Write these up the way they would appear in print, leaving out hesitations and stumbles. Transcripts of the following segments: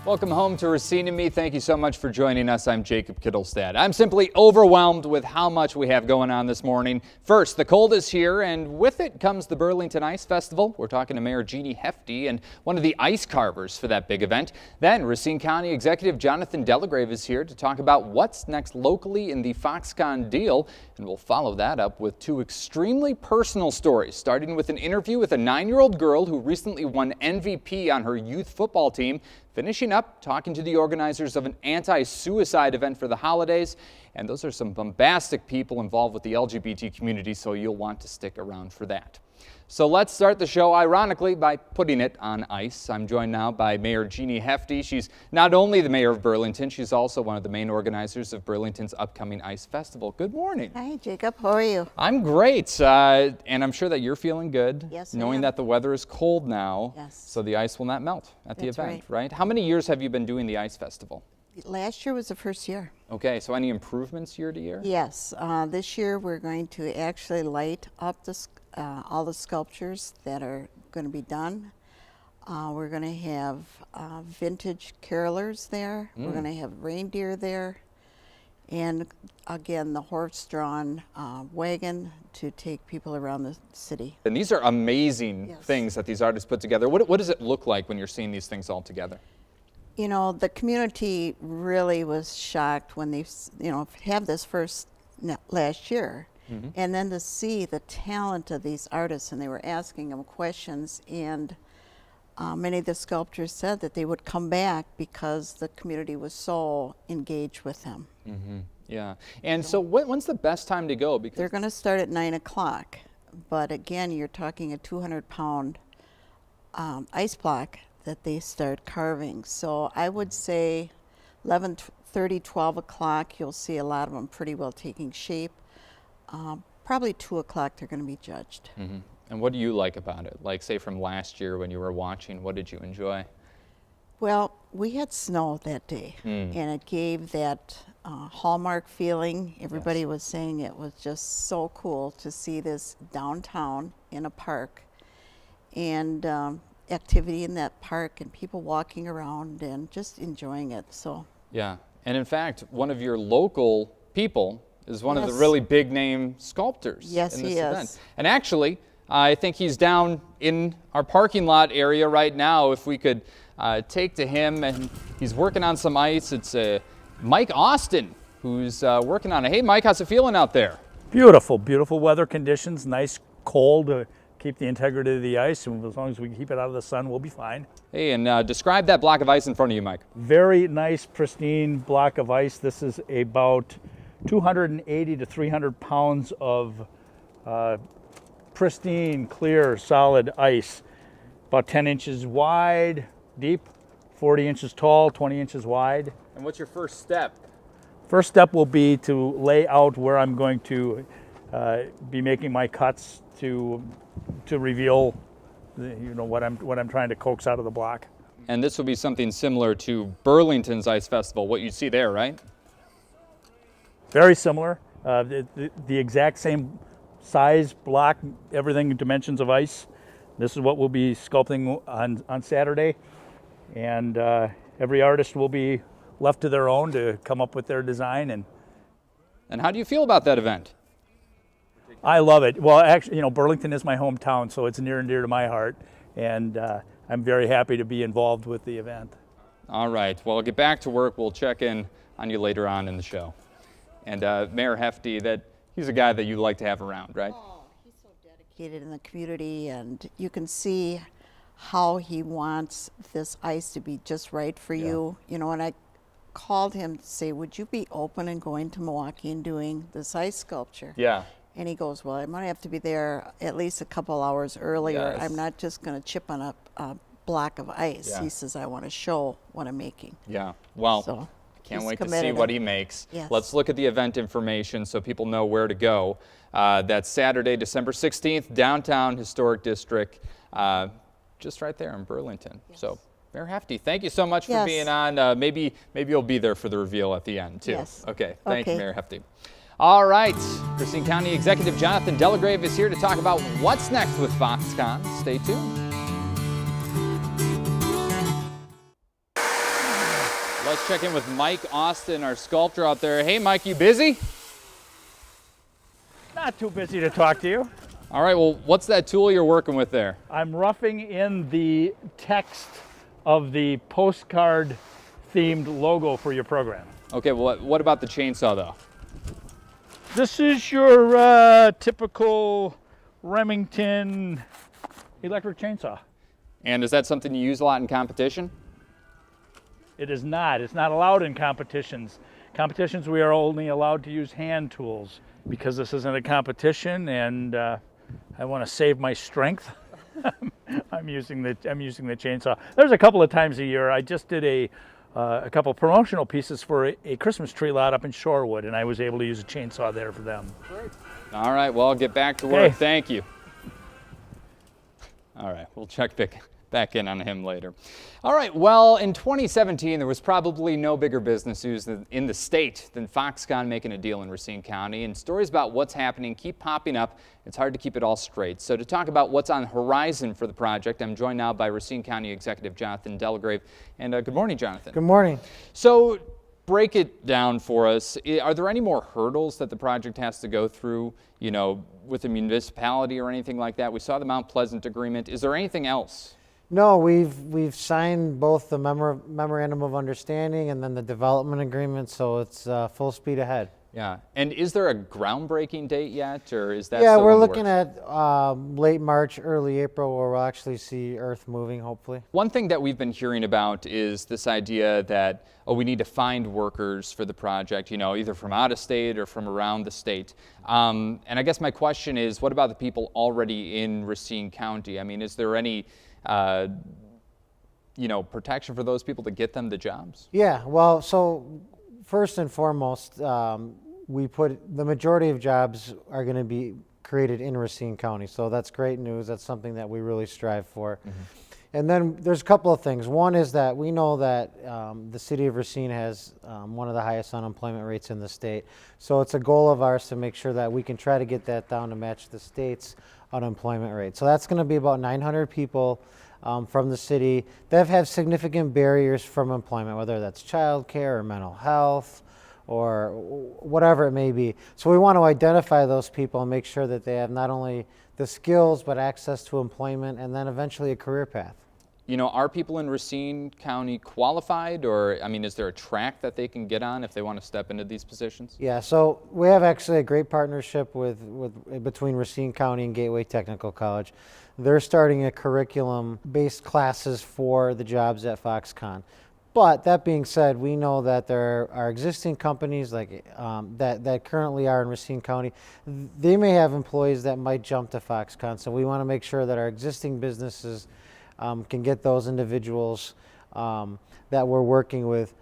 Welcome home to Racine and Me. Thank you so much for joining us. I'm Jacob Kittilstad. I'm simply overwhelmed with how much we have going on this morning. First, the cold is here, and with it comes the Burlington Ice Festival. We're talking to Mayor Jeannie Hefty and one of the ice carvers for that big event. Then Racine County Executive Jonathan Delagrave is here to talk about what's next locally in the Foxconn deal, and we'll follow that up with two extremely personal stories, starting with an interview with a 9-year-old girl who recently won MVP on her youth football team, finishing up talking to the organizers of an anti-suicide event for the holidays. And those are some bombastic people involved with the LGBT community, so you'll want to stick around for that. So let's start the show, ironically, by putting it on ice. I'm joined now by Mayor Jeannie Hefty. She's not only the mayor of Burlington, she's also one of the main organizers of Burlington's upcoming Ice Festival. Good morning. Hi, Jacob. How are you? I'm great, and I'm sure that you're feeling good. Yes, I knowing am. that the weather is cold now, Yes. so the ice will not melt at the That's event, right? How many years have you been doing the Ice Festival? Last year was the first year. Okay, so any improvements year to year? Yes. This year we're going to actually light up all the sculptures that are going to be done. We're going to have vintage carolers there. We're going to have reindeer there. And again, the horse-drawn wagon to take people around the city. And these are amazing Yes. things that these artists put together. What does it look like when you're seeing these things all together? You know, the community really was shocked when they, have this first last year. And then to see the talent of these artists, and they were asking them questions, and many of the sculptors said that they would come back because the community was so engaged with them. Yeah, and so when's the best time to go? Because They're going to start at 9 o'clock, but again, you're talking a 200-pound ice block that they start carving. So I would say 11:30, 12 o'clock, you'll see a lot of them pretty well taking shape. Probably 2 o'clock they're going to be judged. And what do you like about it? Like, say, from last year when you were watching, what did you enjoy? Well, we had snow that day, and it gave that Hallmark feeling. Everybody was saying it was just so cool to see this downtown in a park, and activity in that park, and people walking around and just enjoying it. So Yeah, and in fact, one of your local people is one of the Yes. really big name sculptors Yes, in this he event. is. And actually, I think he's down in our parking lot area right now. If we could take to him, and he's working on some ice. It's Mike Austin who's working on it. Hey, Mike, how's it feeling out there? Beautiful, beautiful weather conditions, nice cold to keep the integrity of the ice, and as long as we keep it out of the sun, we'll be fine. Hey, and describe that block of ice in front of you, Mike. Very nice, pristine block of ice. This is about 280 to 300 pounds of pristine, clear, solid ice. About 10 inches wide, deep, 40 inches tall, 20 inches wide. And what's your first step? First step will be to lay out where I'm going to be making my cuts to reveal, what I'm trying to coax out of the block. And this will be something similar to Burlington's Ice Festival, what you see there, right? Very similar, the exact same size, block, everything, dimensions of ice. This is what we'll be sculpting on Saturday, and every artist will be left to their own to come up with their design. And how do you feel about that event? I love it. Well, actually, Burlington is my hometown, so it's near and dear to my heart, and I'm very happy to be involved with the event. All right, well, get back to work. We'll check in on you later on in the show. And Mayor Hefty, he's a guy that you like to have around, right? Oh, he's so dedicated in the community, and you can see how he wants this ice to be just right for you. And I called him to say, would you be open and going to Milwaukee and doing this ice sculpture? Yeah. And he goes, well, I might have to be there at least a couple hours earlier. Yes. I'm not just going to chip on a block of ice. Yeah. He says, I want to show what I'm making. Yeah, well, So can't he's wait to see committed. what he makes. Yes. Let's look at the event information so people know where to go. That's Saturday, December 16th, downtown Historic District, just right there in Burlington. Yes. So, Mayor Hefty, thank you so much for Yes. being on. Maybe you'll be there for the reveal at the end, too. Yes. Okay, thank you, Okay. Mayor Hefty. All right, Racine County Executive Jonathan Delagrave is here to talk about what's next with Foxconn. Stay tuned. Let's check in with Mike Austin, our sculptor out there. Hey, Mike, you busy? Not too busy to talk to you. All right, well, what's that tool you're working with there? I'm roughing in the text of the postcard themed logo for your program. Okay, well, what about the chainsaw, though? This is your typical Remington electric chainsaw. And is that something you use a lot in competition? It is not. It's not allowed in competitions. Competitions, we are only allowed to use hand tools. Because this isn't a competition and I want to save my strength, I'm using the chainsaw. There's a couple of times a year. I just did a couple promotional pieces for a Christmas tree lot up in Shorewood, and I was able to use a chainsaw there for them. Great. All right, well, I'll get back to work. Okay. Thank you. All right, we'll check back in on him later. All right, well, in 2017, there was probably no bigger business news in the state than Foxconn making a deal in Racine County, and stories about what's happening keep popping up. It's hard to keep it all straight. So to talk about what's on the horizon for the project, I'm joined now by Racine County Executive Jonathan Delagrave. And good morning, Jonathan. Good morning. So break it down for us. Are there any more hurdles that the project has to go through, you know, with the municipality or anything like that? We saw the Mount Pleasant agreement. Is there anything else? No, we've signed both the memorandum of understanding and then the development agreement, so it's full speed ahead. Yeah, and is there a groundbreaking date yet, or is that Yeah, still we're in the looking works? at late March, early April, where we'll actually see Earth moving, hopefully. One thing that we've been hearing about is this idea that, oh, we need to find workers for the project, you know, either from out of state or from around the state. And I guess my question is, what about the people already in Racine County? I mean, is there any you know, protection for those people to get them the jobs? Yeah, well, so first and foremost, we put the majority of jobs are going to be created in Racine County, so that's great news. That's something that we really strive for. Mm-hmm. And then there's a couple of things. One is that we know that the city of Racine has one of the highest unemployment rates in the state. So it's a goal of ours to make sure that we can try to get that down to match the state's unemployment rate. So that's going to be about 900 people from the city that have significant barriers from employment, whether that's childcare or mental health or whatever it may be. So we want to identify those people and make sure that they have not only the skills but access to employment and then eventually a career path. You know, are people in Racine County qualified, or, I mean, is there a track that they can get on if they want to step into these positions? Yeah, so we have actually a great partnership between Racine County and Gateway Technical College. They're starting a curriculum-based classes for the jobs at Foxconn. But that being said, we know that there are existing companies like that currently are in Racine County. They may have employees that might jump to Foxconn, so we want to make sure that our existing businesses can get those individuals that we're working with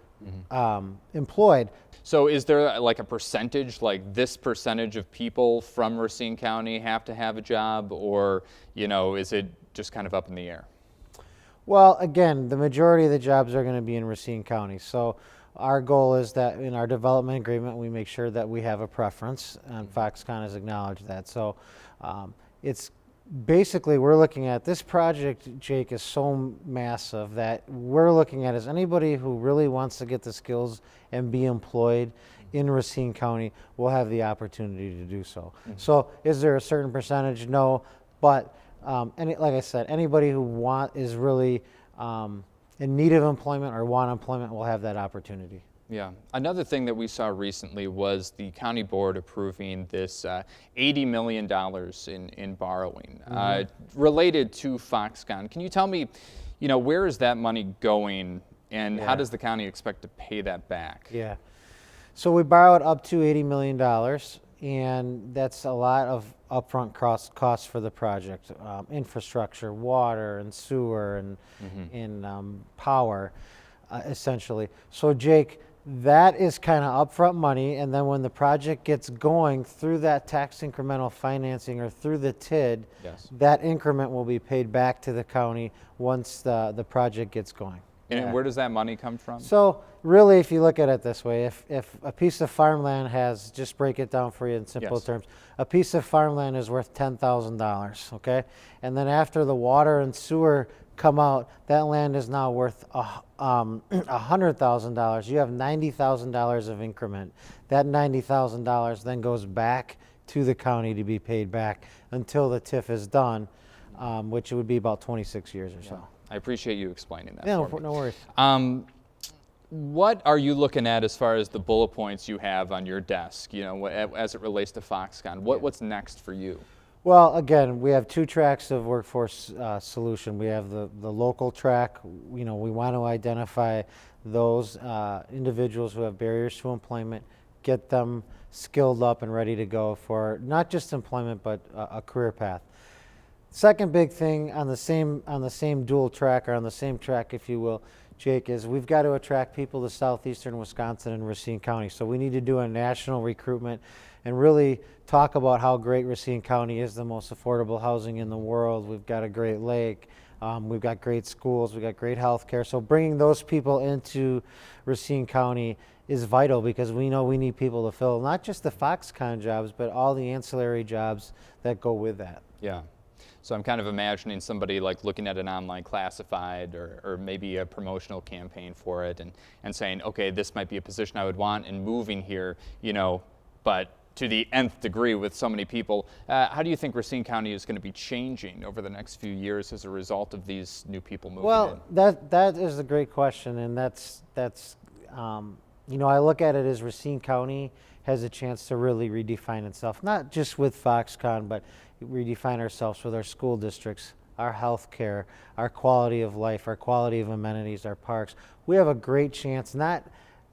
employed. So is there like a percentage, like this percentage of people from Racine County have to have a job, or, you know, is it just kind of up in the air? Well, again, the majority of the jobs are going to be in Racine County. So our goal is that in our development agreement, we make sure that we have a preference, and Foxconn has acknowledged that. So it's basically, we're looking at this project, Jake, is so massive that we're looking at is anybody who really wants to get the skills and be employed in Racine County will have the opportunity to do so. Mm-hmm. So is there a certain percentage? No, but like I said, anybody who is really in need of employment or want employment will have that opportunity. Yeah. Another thing that we saw recently was the county board approving this $80 million in borrowing related to Foxconn. Can you tell me, you know, where is that money going, and how does the county expect to pay that back? Yeah. So we borrowed up to $80 million, and that's a lot of upfront costs for the project, infrastructure, water and sewer and power, essentially. So Jake, that is kind of upfront money, and then when the project gets going through that tax incremental financing or through the TID, that increment will be paid back to the county once the project gets going. And where does that money come from? So really, if you look at it this way, if a piece of farmland has, just break it down for you in simple terms, a piece of farmland is worth $10,000, okay? And then after the water and sewer come out, that land is now worth $100,000. You have $90,000 of increment. That $90,000 then goes back to the county to be paid back until the TIF is done, which would be about 26 years or so. I appreciate you explaining that. Yeah, for me. no worries. What are you looking at as far as the bullet points you have on your desk, you know, as it relates to Foxconn? What's next for you? Well, again, we have two tracks of workforce solution. We have the local track. You know, we want to identify those individuals who have barriers to employment, get them skilled up and ready to go for not just employment but a career path. Second big thing on the same dual track, or on the same track, if you will, Jake, is we've got to attract people to southeastern Wisconsin and Racine County. So we need to do a national recruitment and really talk about how great Racine County is, the most affordable housing in the world. We've got a great lake. We've got great schools. We've got great health care. So bringing those people into Racine County is vital, because we know we need people to fill not just the Foxconn jobs, but all the ancillary jobs that go with that. Yeah. So I'm kind of imagining somebody like looking at an online classified or maybe a promotional campaign for it and saying, okay, this might be a position I would want, and moving here, you know, but to the nth degree with so many people. How do you think Racine County is going to be changing over the next few years as a result of these new people moving in? Well, that is a great question, and that's you know, I look at it as Racine County has a chance to really redefine itself, not just with Foxconn, but redefine ourselves with our school districts, our health care, our quality of life, our quality of amenities, our parks. We have a great chance.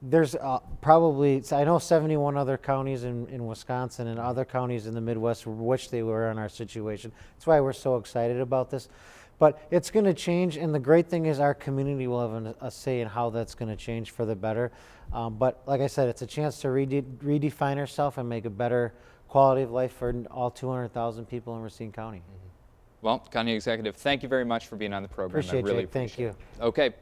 There's probably, I know 71 other counties in Wisconsin and other counties in the Midwest wish they were in our situation. That's why we're so excited about this. But it's going to change, and the great thing is our community will have a say in how that's going to change for the better. But like I said, it's a chance to redefine ourselves and make a better quality of life for all 200,000 people in Racine County. Well, County Executive, thank you very much for being on the program. Appreciate I really you. Thank you. Okay.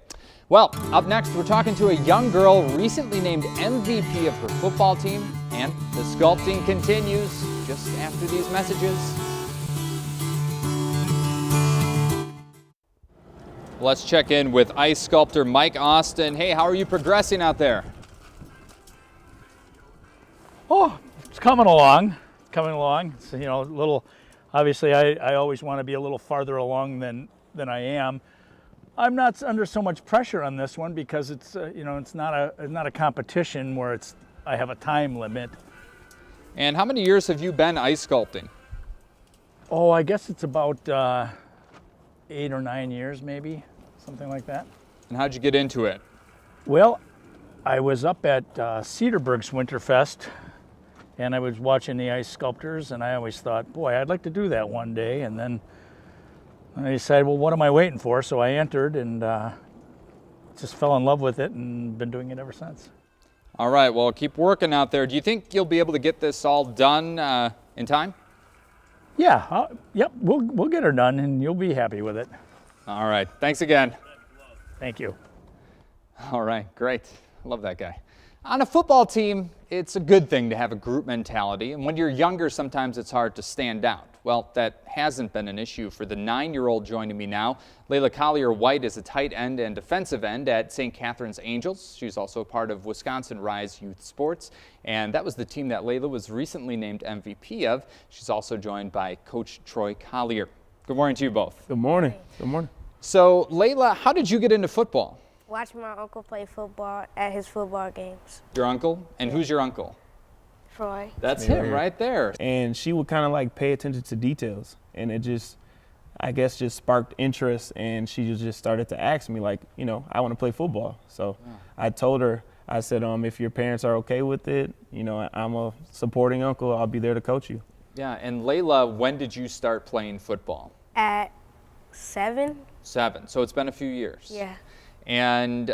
Well, up next, we're talking to a young girl recently named MVP of her football team, and the sculpting continues just after these messages. Let's check in with ice sculptor Mike Austin. Hey, how are you progressing out there? Oh, it's coming along. So, you know, a little. Obviously, I always want to be a little farther along than I am. I'm not under so much pressure on this one because it's you know, it's not a competition where I have a time limit. And how many years have you been ice sculpting? Oh, I guess it's about 8 or 9 years, maybe, something like that. And how'd you get into it? Well, I was up at Cedarburg's Winterfest, and I was watching the ice sculptors, and I always thought, boy, I'd like to do that one day. And then I decided, well, what am I waiting for? So I entered and just fell in love with it and been doing it ever since. All right, well, keep working out there. Do you think you'll be able to get this all done in time? Yeah, yep, we'll get her done, and you'll be happy with it. All right, thanks again. Thank you. All right, great. Love that guy. On a football team, it's a good thing to have a group mentality, and when you're younger, sometimes it's hard to stand out. Well, that hasn't been an issue for the 9-year-old joining me now. Layla Collier-White is a tight end and defensive end at St. Catherine's Angels. She's also a part of Wisconsin Rise Youth Sports, and that was the team that Layla was recently named MVP of. She's also joined by Coach Troy Collier. Good morning to you both. Good morning. Good morning. So, Layla, how did you get into football? Watch my uncle play football at his football games. Your uncle? And who's your uncle? Troy. That's him right there. And she would kind of like pay attention to details, and it just, I guess, just sparked interest, and she just started to ask me, like, you know, I want to play football. So I told her, I said, if your parents are okay with it, you know, I'm a supporting uncle, I'll be there to coach you. Yeah, and Layla, when did you start playing football? At 7? 7, so it's been a few years. Yeah. And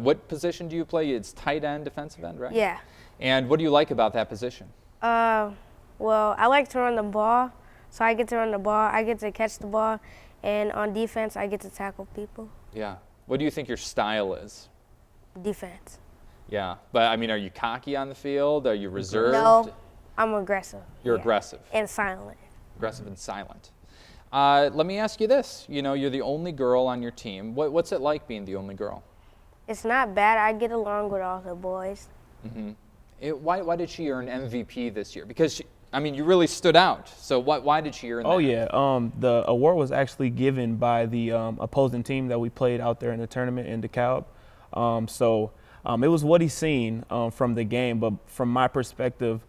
what position do you play? It's tight end, defensive end, right? Yeah. And what do you like about that position? Well, I like to run the ball, so I get to run the ball. I get to catch the ball, and on defense, I get to tackle people. Yeah. What do you think your style is? Defense. Yeah, but I mean, are you cocky on the field? Are you reserved? No, I'm aggressive. You're Yeah. aggressive. And silent. Aggressive and silent. Let me ask you this. You know, you're the only girl on your team. What's it like being the only girl? It's not bad. I get along with all the boys. Why did she earn MVP this year? Because, you really stood out. So why did she earn that? Oh, yeah. The award was actually given by the opposing team that we played out there in the tournament in DeKalb. It was what he's seen from the game. But from my perspective,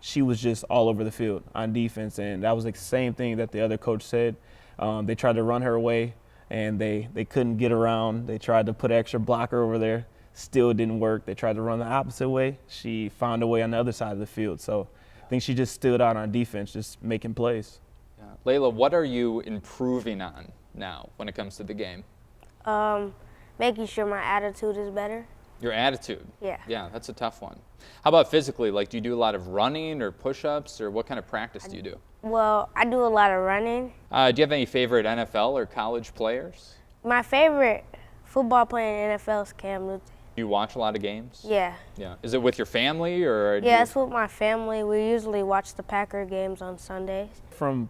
she was just all over the field on defense. And that was the same thing that the other coach said. They tried to run her away, and they couldn't get around. They tried to put an extra blocker over there. Still didn't work. They tried to run the opposite way. She found a way on the other side of the field. So I think she just stood out on defense, just making plays. Yeah. Layla, what are you improving on now when it comes to the game? Making sure my attitude is better. Your attitude? Yeah. Yeah, that's a tough one. How about physically? Like, do you do a lot of running or push-ups, or what kind of practice do you do? Well, I do a lot of running. Do you have any favorite NFL or college players? My favorite football player in NFL is Cam Newton. Do you watch a lot of games? Yeah. Yeah. Is it with your family or? Yeah, it's with my family. We usually watch the Packer games on Sundays. From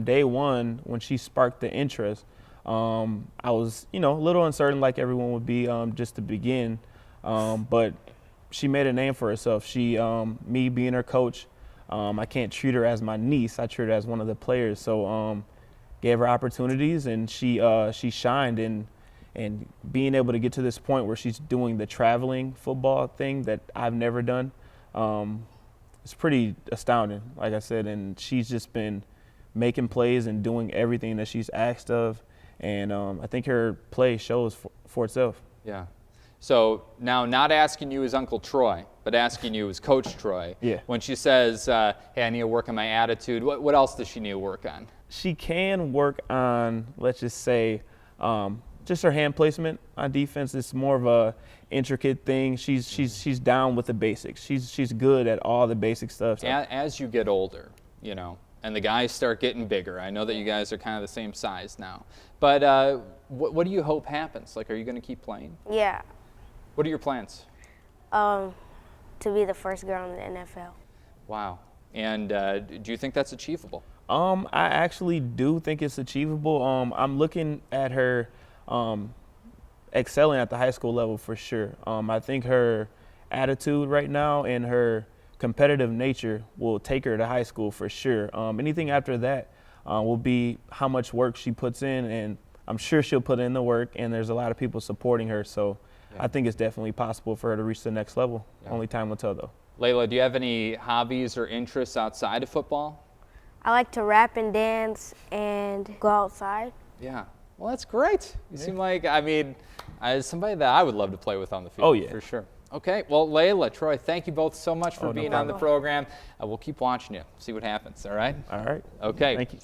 day one, when she sparked the interest, I was, a little uncertain, like everyone would be, just to begin. But she made a name for herself. Me being her coach, I can't treat her as my niece. I treat her as one of the players. So, gave her opportunities, and she shined. And being able to get to this point where she's doing the traveling football thing that I've never done, it's pretty astounding, like I said. And she's just been making plays and doing everything that she's asked of. And I think her play shows for itself. Yeah. So now, not asking you as Uncle Troy, but asking you as Coach Troy. Yeah. When she says, hey, I need to work on my attitude, what else does she need to work on? She can work on, let's just say, just her hand placement on defense. It's more of a intricate thing. She's down with the basics. She's good at all the basic stuff. As you get older, and the guys start getting bigger. I know that you guys are kind of the same size now. But what do you hope happens? Like, are you going to keep playing? Yeah. What are your plans? To be the first girl in the NFL. Wow. And do you think that's achievable? I actually do think it's achievable. I'm looking at her excelling at the high school level for sure. I think her attitude right now and her competitive nature will take her to high school for sure. Anything after that will be how much work she puts in, and I'm sure she'll put in the work, and there's a lot of people supporting her. So I think it's definitely possible for her to reach the next level. Yeah. Only time will tell, though. Layla, do you have any hobbies or interests outside of football? I like to rap and dance and go outside. Yeah. Well, that's great. You seem like, as somebody that I would love to play with on the field. Oh, yeah. For sure. Okay. Well, Layla, Troy, thank you both so much for being on the program. We'll keep watching you, see what happens, all right? All right. Okay. Thank you.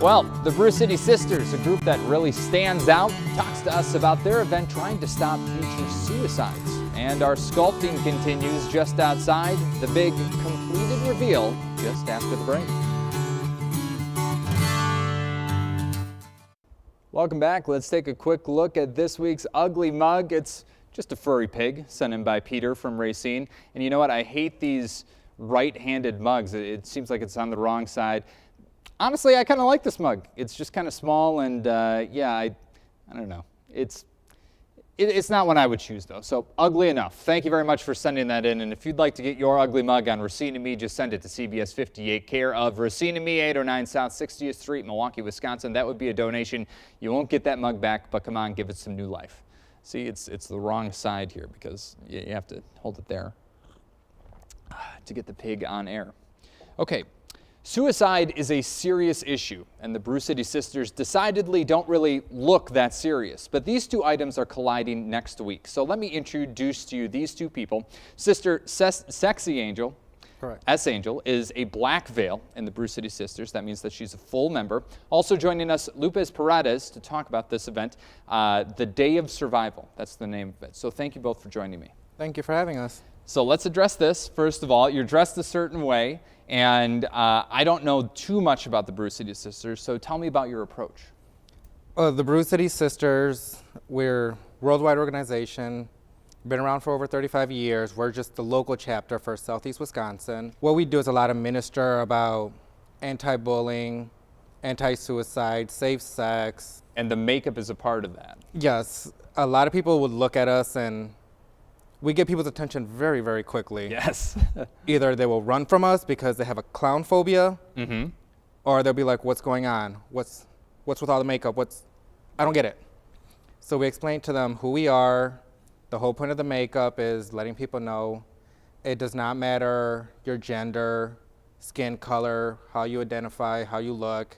Well, the Brew City Sisters, a group that really stands out, talks to us about their event trying to stop future suicides. And our sculpting continues just outside. The big completed reveal just after the break. Welcome back. Let's take a quick look at this week's ugly mug. It's just a furry pig sent in by Peter from Racine. And you know what? I hate these right-handed mugs. It seems like it's on the wrong side. Honestly, I kind of like this mug. It's just kind of small, and yeah, I don't know. It's not one I would choose, though, so ugly enough. Thank you very much for sending that in, and if you'd like to get your ugly mug on Racine and Me, just send it to CBS 58, care of Racine and Me, 809 South 60th Street, Milwaukee, Wisconsin. That would be a donation. You won't get that mug back, but come on, give it some new life. See, it's the wrong side here because you have to hold it there to get the pig on air. Okay. Suicide is a serious issue, and the Brew City Sisters decidedly don't really look that serious. But these two items are colliding next week. So let me introduce to you these two people. Sister Sexy Angel, correct. S-Angel, is a black veil in the Brew City Sisters. That means that she's a full member. Also joining us, Lupez Paredes, to talk about this event, The Day of Survival. That's the name of it. So thank you both for joining me. Thank you for having us. So let's address this. First of all, you're dressed a certain way, and I don't know too much about the Brew City Sisters, so tell me about your approach. The Brew City Sisters, we're a worldwide organization, been around for over 35 years. We're just the local chapter for Southeast Wisconsin. What we do is a lot of minister about anti-bullying, anti-suicide, safe sex. And the makeup is a part of that. Yes, a lot of people would look at us and we get people's attention very, very quickly. Yes. Either they will run from us because they have a clown phobia, or they'll be like, what's going on? What's with all the makeup? I don't get it. So we explain to them who we are. The whole point of the makeup is letting people know it does not matter your gender, skin color, how you identify, how you look.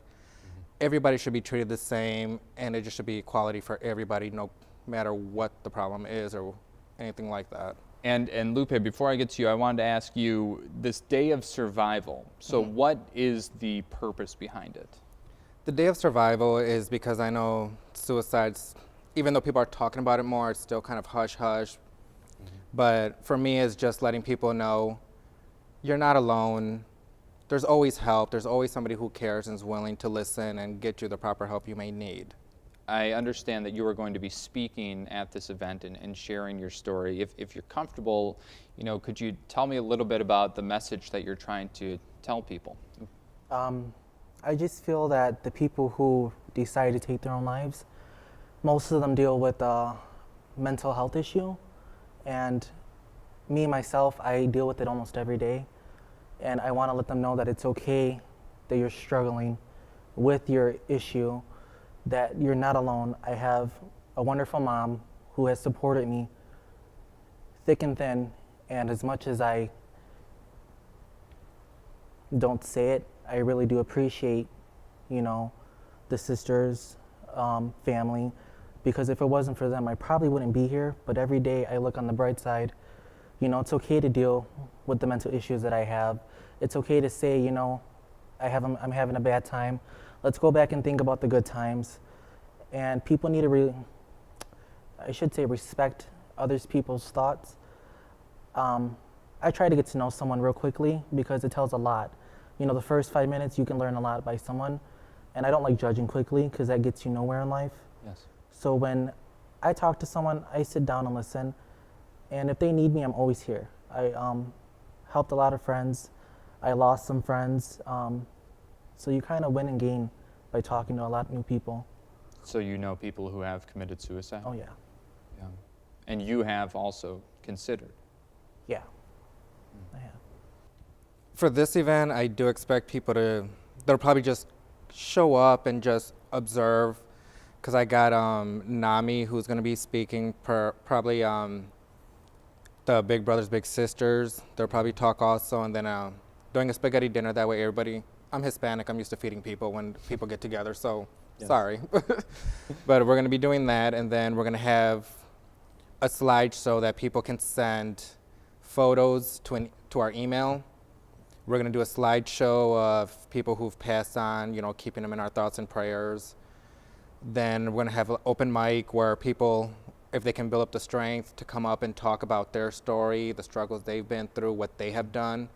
Everybody should be treated the same, and it just should be equality for everybody, no matter what the problem is or anything like that. And Lupe, before I get to you, I wanted to ask you this day of survival. So what is the purpose behind it? The day of survival is because I know suicides, even though people are talking about it more, it's still kind of hush-hush. But for me, it's just letting people know you're not alone. There's always help. There's always somebody who cares and is willing to listen and get you the proper help you may need. I understand that you are going to be speaking at this event and sharing your story. If you're comfortable, could you tell me a little bit about the message that you're trying to tell people? I just feel that the people who decide to take their own lives, most of them deal with a mental health issue. And me, myself, I deal with it almost every day. And I want to let them know that it's okay that you're struggling with your issue, that you're not alone. I have a wonderful mom who has supported me thick and thin, and as much as I don't say it, I really do appreciate, the sisters, family, because if it wasn't for them, I probably wouldn't be here. But every day I look on the bright side. It's okay to deal with the mental issues that I have. It's okay to say, I'm having a bad time. Let's go back and think about the good times. And people need to, respect others people's thoughts. I try to get to know someone real quickly because it tells a lot. The first 5 minutes you can learn a lot by someone. And I don't like judging quickly because that gets you nowhere in life. Yes. So when I talk to someone, I sit down and listen. And if they need me, I'm always here. I helped a lot of friends. I lost some friends. So you kind of win and gain by talking to a lot of new people. So you know people who have committed suicide? Oh, yeah. Yeah. And you have also considered? Yeah, I have. For this event, I do expect people they'll probably just show up and just observe, because I got Nami, who's going to be speaking, probably the Big Brothers Big Sisters. They'll probably talk also, and then doing a spaghetti dinner. That way everybody, I'm Hispanic, I'm used to feeding people when people get together, so yes. Sorry. But we're going to be doing that, and then we're going to have a slideshow that people can send photos to our email. We're going to do a slideshow of people who've passed on, keeping them in our thoughts and prayers. Then we're going to have an open mic where people, if they can build up the strength to come up and talk about their story, the struggles they've been through, what they have done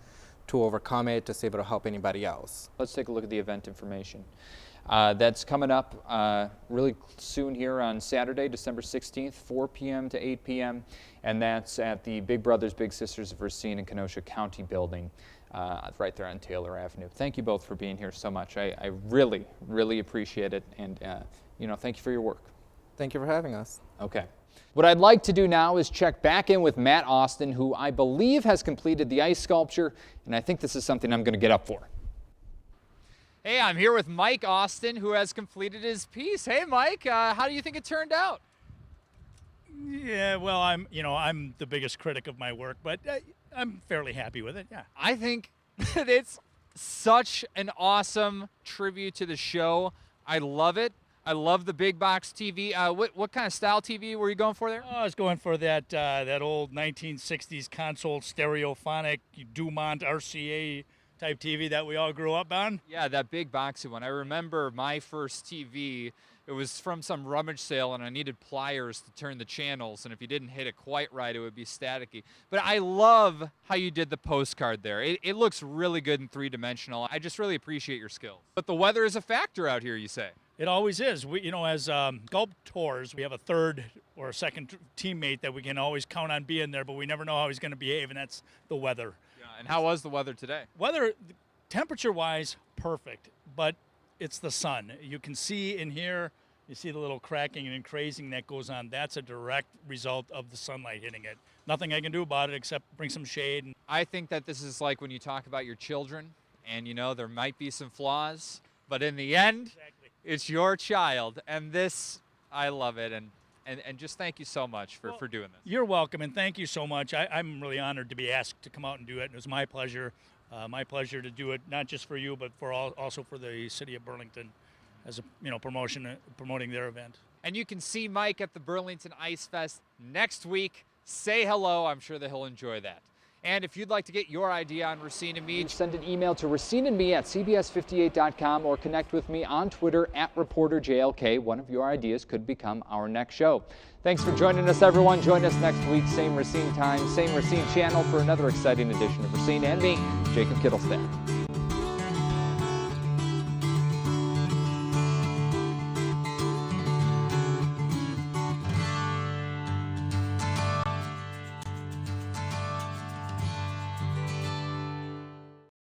to overcome it, to see if it'll help anybody else. Let's take a look at the event information. That's coming up really soon here on Saturday, December 16th, 4 p.m. to 8 p.m. And that's at the Big Brothers Big Sisters of Racine and Kenosha County building. Right there on Taylor Avenue. Thank you both for being here so much. I really, really appreciate it, and thank you for your work. Thank you for having us. Okay. What I'd like to do now is check back in with Matt Austin, who I believe has completed the ice sculpture, and I think this is something I'm going to get up for. Hey, I'm here with Mike Austin, who has completed his piece. Hey, Mike, how do you think it turned out? Yeah, well, I'm the biggest critic of my work, but I'm fairly happy with it, yeah. I think that it's such an awesome tribute to the show. I love it. I love the big box TV. What kind of style TV were you going for there? Oh, I was going for that old 1960s console stereophonic Dumont RCA type TV that we all grew up on. Yeah, that big boxy one. I remember my first TV. It was from some rummage sale, and I needed pliers to turn the channels, and if you didn't hit it quite right, it would be staticky. But I love how you did the postcard there. It looks really good and three-dimensional. I just really appreciate your skills. But the weather is a factor out here, you say? It always is. We, as Gulp Tours, we have a third or a second teammate that we can always count on being there, but we never know how he's going to behave, and that's the weather. Yeah, and how was the weather today? Weather, temperature-wise, perfect, but it's the sun. You can see in here, you see the little cracking and crazing that goes on. That's a direct result of the sunlight hitting it. Nothing I can do about it except bring some shade. I think that this is like when you talk about your children, and there might be some flaws, but in the end, it's your child. And this, I love it. And just thank you so much for doing this. You're welcome, and thank you so much. I'm really honored to be asked to come out and do it. And it was my pleasure to do it, not just for you, but also for the city of Burlington, as a promoting their event. And you can see Mike at the Burlington Ice Fest next week. Say hello. I'm sure that he'll enjoy that. And if you'd like to get your idea on Racine and Me, send an email to racineandme@cbs58.com or connect with me on Twitter @ReporterJLK. One of your ideas could become our next show. Thanks for joining us, everyone. Join us next week, same Racine time, same Racine channel, for another exciting edition of Racine and Me, Jacob Kittilstad.